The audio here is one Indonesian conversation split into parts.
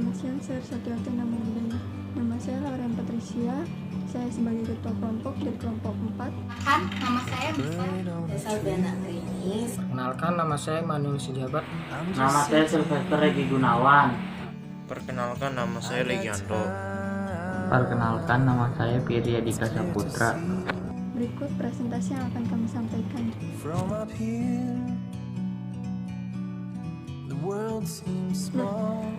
Selamat siang, saya Satyawati Namudina. Nama saya Lauren Patricia. Saya sebagai ketua kelompok dari kelompok 4. Nama saya Salviana Rinis. Perkenalkan, nama saya Manuel Sijabat. Nama saya Sylvester Regi Gunawan. Perkenalkan, nama saya Legiando. Perkenalkan, nama saya Firya Dika Saputra. Berikut presentasi yang akan kami sampaikan.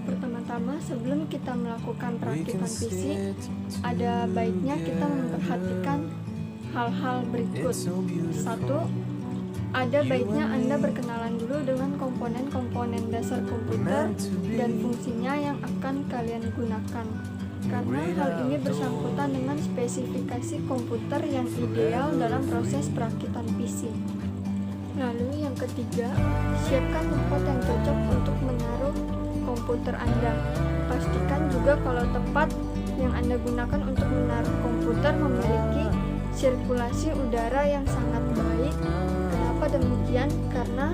Pertama-tama sebelum kita melakukan perakitan PC, ada baiknya kita memperhatikan hal-hal berikut. 1. Ada baiknya Anda berkenalan dulu dengan komponen-komponen dasar komputer dan fungsinya yang akan kalian gunakan, karena hal ini bersangkutan dengan spesifikasi komputer yang ideal dalam proses perakitan PC. Lalu yang ketiga, siapkan tempat yang cocok untuk menaruh komputer Anda. Pastikan juga kalau tempat yang Anda gunakan untuk menaruh komputer memiliki sirkulasi udara yang sangat baik. Kenapa demikian? Karena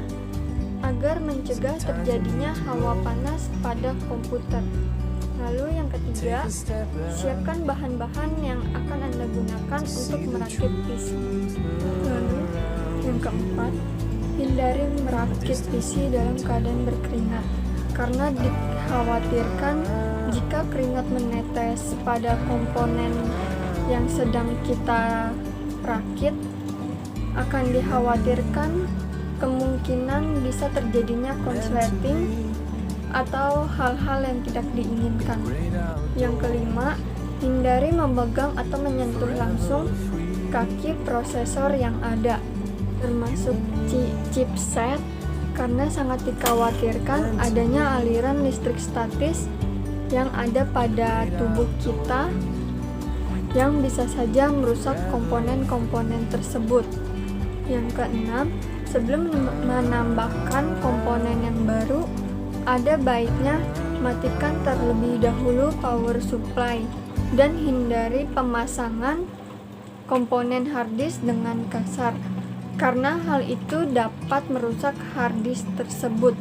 agar mencegah terjadinya hawa panas pada komputer. Lalu yang ketiga, siapkan bahan-bahan yang akan Anda gunakan untuk merakit PC. Lalu yang keempat, hindari merakit PC dalam keadaan berkeringat, karena dikhawatirkan jika keringat menetes pada komponen yang sedang kita rakit, akan dikhawatirkan kemungkinan bisa terjadinya konsleting atau hal-hal yang tidak diinginkan. Yang kelima, hindari memegang atau menyentuh langsung kaki prosesor yang ada, termasuk chipset, karena sangat dikhawatirkan adanya aliran listrik statis yang ada pada tubuh kita yang bisa saja merusak komponen-komponen tersebut. Yang keenam, sebelum menambahkan komponen yang baru, ada baiknya matikan terlebih dahulu power supply dan hindari pemasangan komponen harddisk dengan kasar, karena hal itu dapat merusak harddisk tersebut.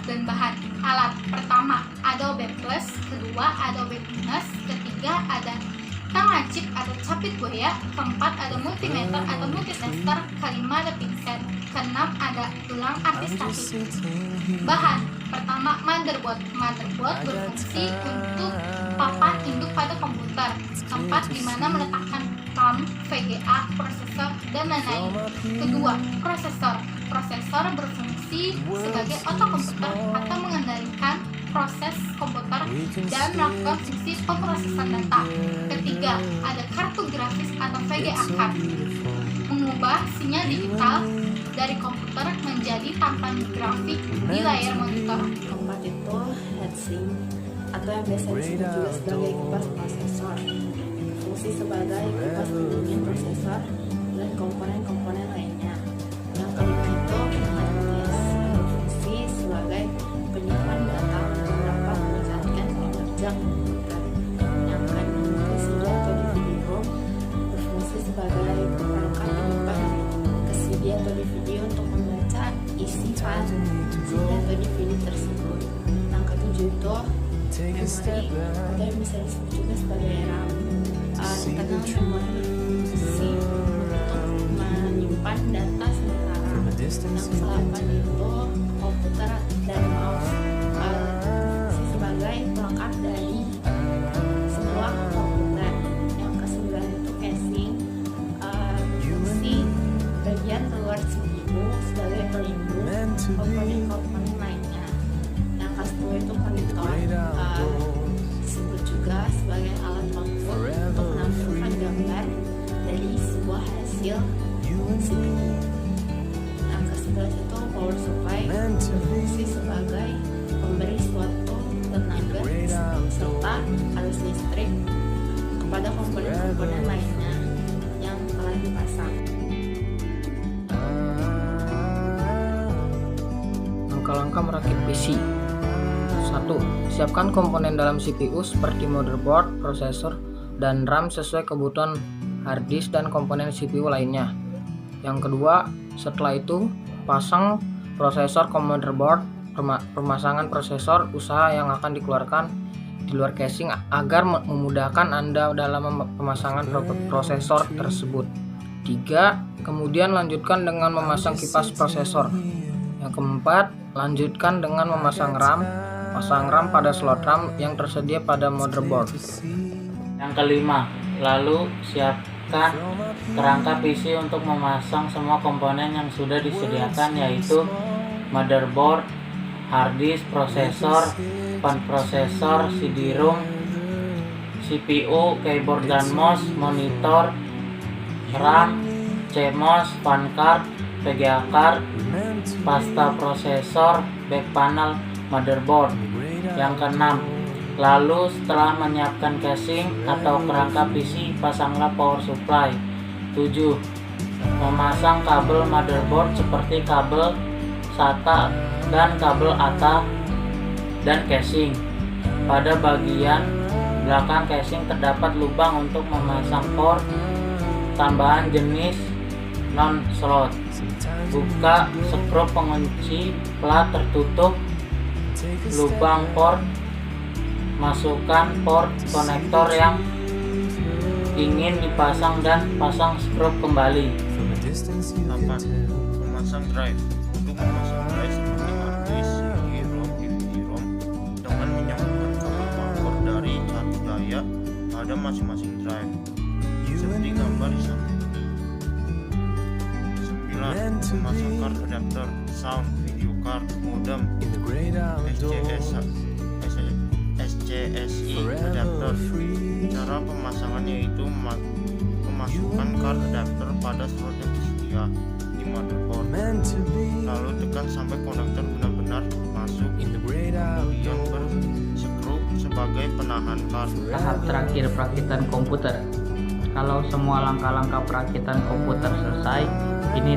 dan bahan alat. Pertama, Adobe Plus. Kedua, Adobe Plus. Ketiga, ada tangan chip atau capit buaya. Keempat, ada multimeter atau multitester. Kelima, ada pixel. Keenam, ada tulang anti-statik. Bahan pertama, motherboard. Motherboard berfungsi untuk papan induk pada komputer. Tempat di mana meletakkan RAM, VGA, prosesor, dan lain-lain. Kedua, prosesor. Prosesor berfungsi sebagai otak komputer atau mengendalikan proses komputer dan melakukan fungsi pemrosesan data. Ketiga, ada kartu grafis atau VGA card, mengubah sinyal digital dari komputer menjadi tampilan grafik di layar monitor. Keempat itu heatsink atau yang biasa disebut juga sebagai kipas prosesor. Fungsi sebagai kipas pendingin prosesor dan komponen-komponen lainnya. Yang kelima itu harddisk, berfungsi sebagai penyimpan data untuk dapat meningkatkan kinerja komputer. Yang keenam itu CD atau DVD-ROM, berfungsi sebagai perangkat penyimpan ke CD atau DVD untuk membaca isi file CD atau DVD tersebut. Yang ketujuh itu memori atau yang bisa disebut juga sebagai RAM. Internal memory berfungsi untuk menyimpan data sementara. Yang ke-8 itu komputer dan mouse, berfungsi sebagai pelengkap dari sebuah komputer. Yang ke-9 itu casing, berfungsi bagian luar CPU sebagai pelindung komponen-komponen lainnya. Yang ke-10 itu monitor, disebut juga sebagai alat output untuk menampilkan gambar dari sebuah hasil CPU. Yang ke-11 itu power supply, berfungsi sebagai pemberi suatu tenaga serta arus listrik kepada komponen-komponen lainnya yang telah dipasang. Langkah-langkah merakit PC. 1. Siapkan komponen dalam CPU seperti motherboard, prosesor, dan RAM sesuai kebutuhan harddisk dan komponen CPU lainnya. Yang kedua, setelah itu pasang prosesor ke motherboard. Pemasangan prosesor usaha yang akan dikeluarkan di luar casing agar memudahkan Anda dalam pemasangan prosesor tersebut. 3. Kemudian lanjutkan dengan memasang kipas prosesor. Yang keempat, lanjutkan dengan memasang RAM. Pasang RAM pada slot RAM yang tersedia pada motherboard. Yang kelima, lalu siapkan kerangka PC untuk memasang semua komponen yang sudah disediakan, yaitu motherboard, hard disk, prosesor, prosesor, CD-ROM, CPU, keyboard dan mouse, monitor, RAM, CMOS, fan card, VGA card, pasta prosesor, back panel, motherboard. Yang keenam, lalu setelah menyiapkan casing atau kerangka PC, pasanglah power supply. 7. Memasang kabel motherboard seperti kabel SATA dan kabel ATA dan casing. Pada bagian belakang casing terdapat lubang untuk memasang port tambahan jenis non-slot. Buka skrup pengunci plat tertutup lubang port. Masukkan port konektor yang ingin dipasang dan pasang skrup kembali. 8. Memasang drive. Untuk memasang drive seperti hard disk, CD-ROM, DVD-ROM dengan menyambungkan kabel power dari satu daya pada masing-masing drive seperti gambar di samping. 9. Memasang card adapter, sound, video card, modem, SCSI adapter. Cara pemasangannya yaitu memasukkan card adapter pada slot yang tersedia di motherboard, lalu tekan sampai konektor benar-benar masuk, kemudian berskrup sebagai penahan card. Tahap terakhir, perakitan komputer. Kalau semua langkah-langkah perakitan komputer selesai, ini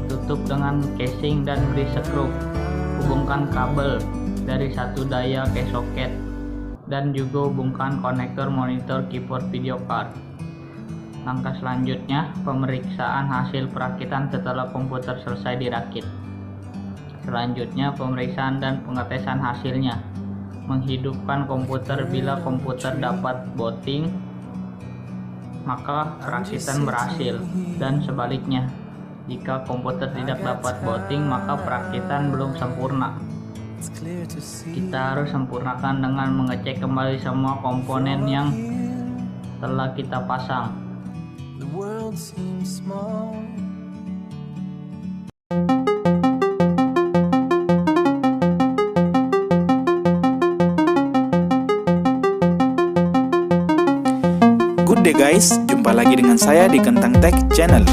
tutup dengan casing dan beri skrup. Hubungkan kabel dari satu daya ke soket dan juga hubungkan konektor monitor keyboard video card. Langkah selanjutnya, pemeriksaan hasil perakitan setelah komputer selesai dirakit. Selanjutnya, pemeriksaan dan pengetesan hasilnya. Menghidupkan komputer. Bila komputer dapat booting, maka perakitan berhasil, dan sebaliknya, jika komputer tidak dapat booting, maka perakitan belum sempurna. Kita harus sempurnakan dengan mengecek kembali semua komponen yang telah kita pasang. Good day guys, jumpa lagi dengan saya di Kentang Tech Channel.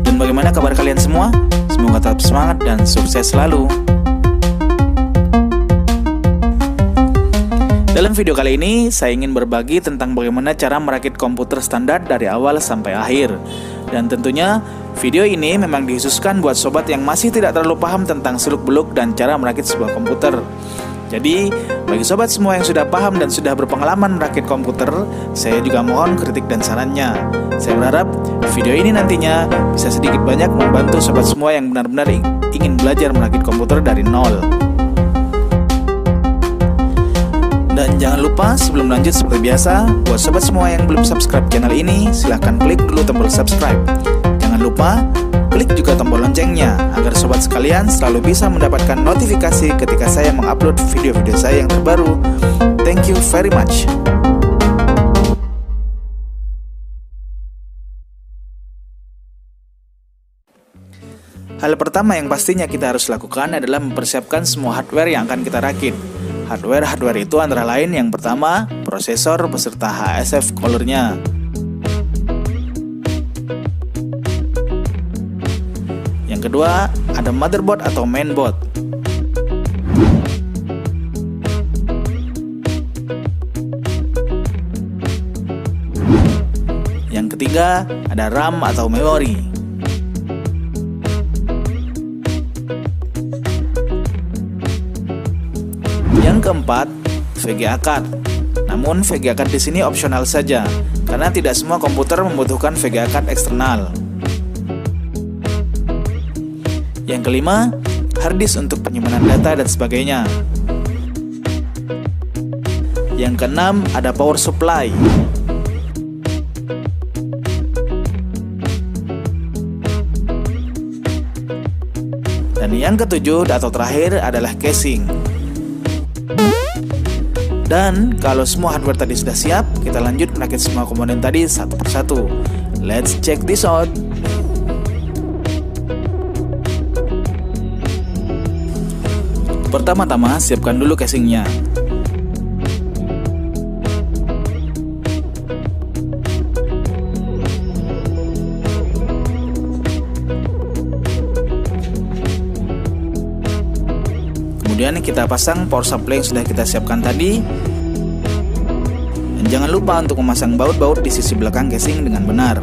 Dan bagaimana kabar kalian semua? Semoga tetap semangat dan sukses selalu. Dalam video kali ini, saya ingin berbagi tentang bagaimana cara merakit komputer standar dari awal sampai akhir. Dan tentunya, video ini memang dikhususkan buat sobat yang masih tidak terlalu paham tentang seluk-beluk dan cara merakit sebuah komputer. Jadi, bagi sobat semua yang sudah paham dan sudah berpengalaman merakit komputer, saya juga mohon kritik dan sarannya. Saya berharap video ini nantinya bisa sedikit banyak membantu sobat semua yang benar-benar ingin belajar merakit komputer dari nol. Dan jangan lupa sebelum lanjut seperti biasa, buat sobat semua yang belum subscribe channel ini, silahkan klik dulu tombol subscribe. Jangan lupa klik juga tombol loncengnya agar sobat sekalian selalu bisa mendapatkan notifikasi ketika saya mengupload video-video saya yang terbaru. Thank you very much. Hal pertama yang pastinya kita harus lakukan adalah mempersiapkan semua hardware yang akan kita rakit. Hardware itu antara lain yang pertama, prosesor beserta HSF color-nya. Yang kedua, ada motherboard atau mainboard. Yang ketiga, ada RAM atau memori. Yang keempat, VGA card. Namun VGA card di sini opsional saja, karena tidak semua komputer membutuhkan VGA card eksternal. Yang kelima, hard disk untuk penyimpanan data dan sebagainya. Yang keenam, ada power supply. Dan yang ketujuh atau terakhir adalah casing. Dan kalau semua hardware tadi sudah siap, kita lanjut merakit semua komponen tadi satu persatu. Let's check this out. Pertama-tama, siapkan dulu casingnya. Kemudian kita pasang power supply yang sudah kita siapkan tadi. Dan jangan lupa untuk memasang baut-baut di sisi belakang casing dengan benar.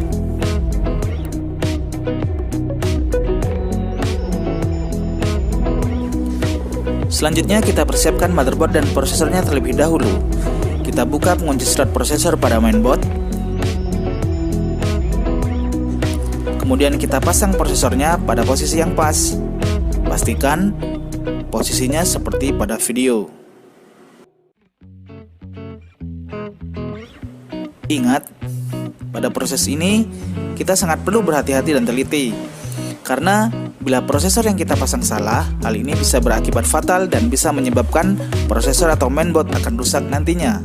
Selanjutnya kita persiapkan motherboard dan prosesornya terlebih dahulu. Kita buka pengunci slot prosesor pada mainboard. Kemudian kita pasang prosesornya pada posisi yang pas. Pastikan posisinya seperti pada video. Ingat, pada proses ini kita sangat perlu berhati-hati dan teliti. Karena bila prosesor yang kita pasang salah, hal ini bisa berakibat fatal dan bisa menyebabkan prosesor atau mainboard akan rusak nantinya.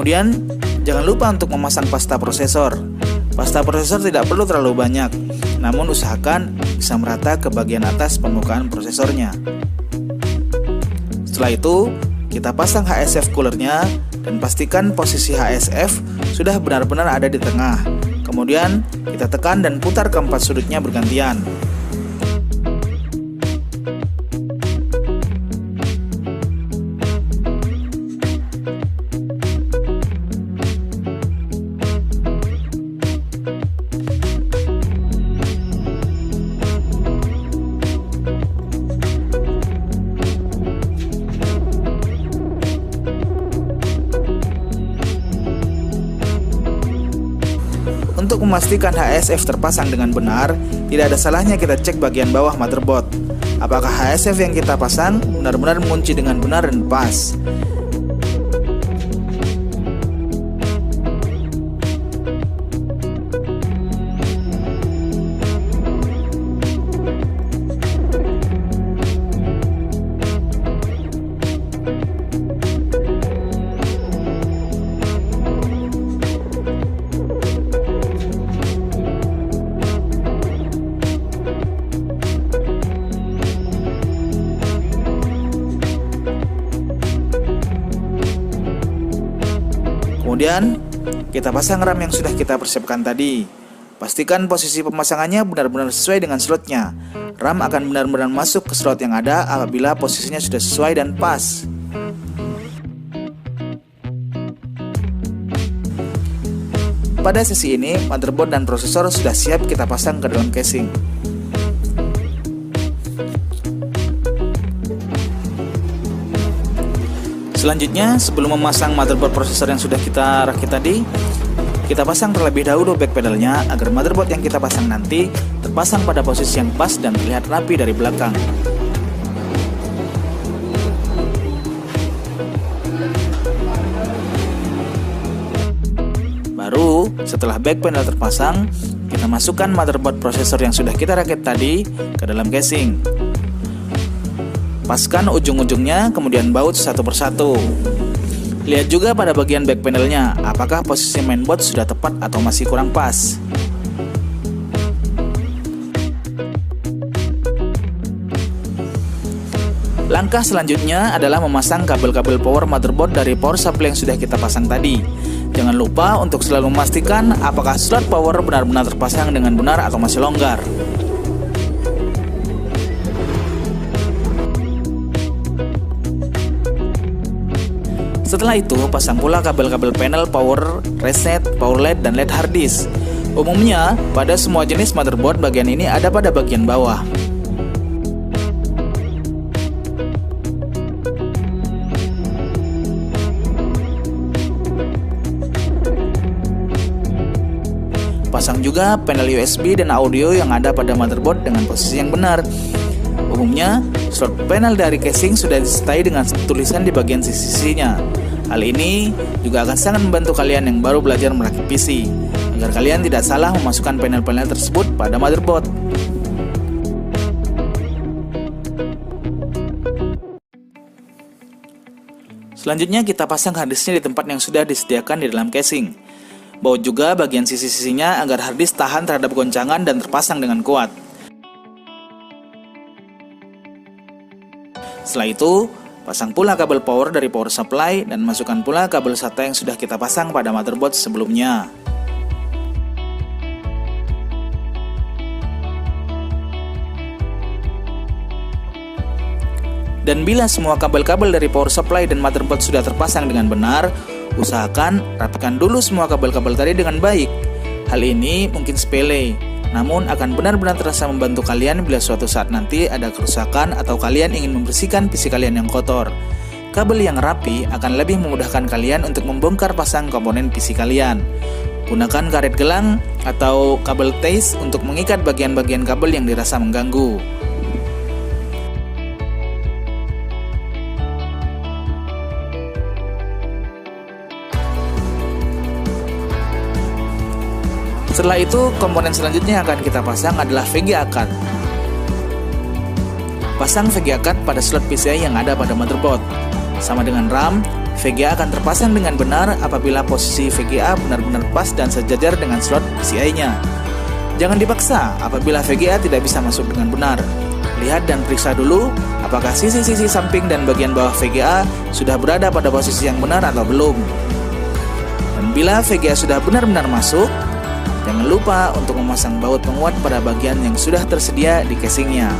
Kemudian, jangan lupa untuk memasang pasta prosesor. Pasta prosesor tidak perlu terlalu banyak, namun usahakan bisa merata ke bagian atas permukaan prosesornya. Setelah itu, kita pasang HSF coolernya dan pastikan posisi HSF sudah benar-benar ada di tengah. Kemudian, kita tekan dan putar keempat sudutnya bergantian. Untuk memastikan HSF terpasang dengan benar, tidak ada salahnya kita cek bagian bawah motherboard. Apakah HSF yang kita pasang benar-benar mengunci dengan benar dan pas. Kemudian, kita pasang RAM yang sudah kita persiapkan tadi. Pastikan posisi pemasangannya benar-benar sesuai dengan slotnya. RAM akan benar-benar masuk ke slot yang ada apabila posisinya sudah sesuai dan pas. Pada sesi ini, motherboard dan prosesor sudah siap kita pasang ke dalam casing. Selanjutnya, sebelum memasang motherboard prosesor yang sudah kita rakit tadi, kita pasang terlebih dahulu back pedalnya agar motherboard yang kita pasang nanti terpasang pada posisi yang pas dan terlihat rapi dari belakang. Baru setelah back panel terpasang, kita masukkan motherboard prosesor yang sudah kita rakit tadi ke dalam casing. Paskan ujung-ujungnya, kemudian baut satu persatu. Lihat juga pada bagian back panelnya, apakah posisi mainboard sudah tepat atau masih kurang pas. Langkah selanjutnya adalah memasang kabel-kabel power motherboard dari power supply yang sudah kita pasang tadi. Jangan lupa untuk selalu memastikan apakah slot power benar-benar terpasang dengan benar atau masih longgar. Setelah itu, pasang pula kabel-kabel panel power, reset, power LED, dan LED hard disk. Umumnya, pada semua jenis motherboard bagian ini ada pada bagian bawah. Pasang juga panel USB dan audio yang ada pada motherboard dengan posisi yang benar. Umumnya, slot panel dari casing sudah disertai dengan tulisan di bagian sisi-sisinya. Hal ini juga akan sangat membantu kalian yang baru belajar merakit PC, agar kalian tidak salah memasukkan panel-panel tersebut pada motherboard. Selanjutnya kita pasang harddisknya di tempat yang sudah disediakan di dalam casing. Baut juga bagian sisi-sisinya agar harddisk tahan terhadap goncangan dan terpasang dengan kuat. Setelah itu, pasang pula kabel power dari power supply dan masukkan pula kabel SATA yang sudah kita pasang pada motherboard sebelumnya. Dan bila semua kabel-kabel dari power supply dan motherboard sudah terpasang dengan benar, usahakan rapikan dulu semua kabel-kabel tadi dengan baik. Hal ini mungkin sepele, namun akan benar-benar terasa membantu kalian bila suatu saat nanti ada kerusakan atau kalian ingin membersihkan PC kalian yang kotor. Kabel yang rapi akan lebih memudahkan kalian untuk membongkar pasang komponen PC kalian. Gunakan karet gelang atau kabel tace untuk mengikat bagian-bagian kabel yang dirasa mengganggu. Setelah itu, komponen selanjutnya yang akan kita pasang adalah VGA card. Pasang VGA card pada slot PCI yang ada pada motherboard. Sama dengan RAM, VGA akan terpasang dengan benar apabila posisi VGA benar-benar pas dan sejajar dengan slot PCI-nya. Jangan dipaksa apabila VGA tidak bisa masuk dengan benar. Lihat dan periksa dulu apakah sisi-sisi samping dan bagian bawah VGA sudah berada pada posisi yang benar atau belum. Dan bila VGA sudah benar-benar masuk, jangan lupa untuk memasang baut penguat pada bagian yang sudah tersedia di casingnya.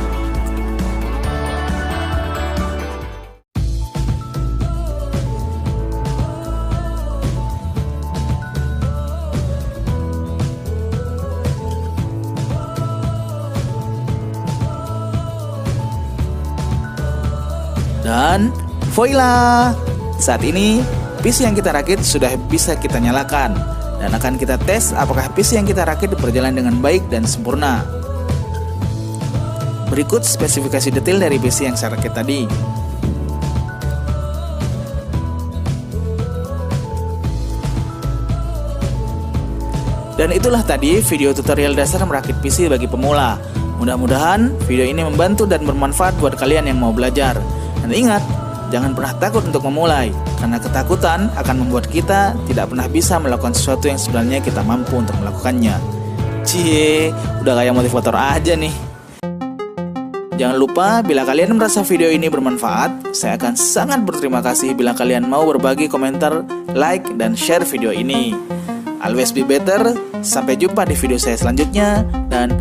Dan voila! Saat ini PC yang kita rakit sudah bisa kita nyalakan dan akan kita tes apakah PC yang kita rakit berjalan dengan baik dan sempurna. Berikut spesifikasi detail dari PC yang saya rakit tadi. Dan itulah tadi video tutorial dasar merakit PC bagi pemula. Mudah-mudahan video ini membantu dan bermanfaat buat kalian yang mau belajar. Dan ingat, jangan pernah takut untuk memulai, karena ketakutan akan membuat kita tidak pernah bisa melakukan sesuatu yang sebenarnya kita mampu untuk melakukannya. Cie, udah kayak motivator aja nih. Jangan lupa, bila kalian merasa video ini bermanfaat, saya akan sangat berterima kasih bila kalian mau berbagi komentar, like, dan share video ini. Always be better, sampai jumpa di video saya selanjutnya, dan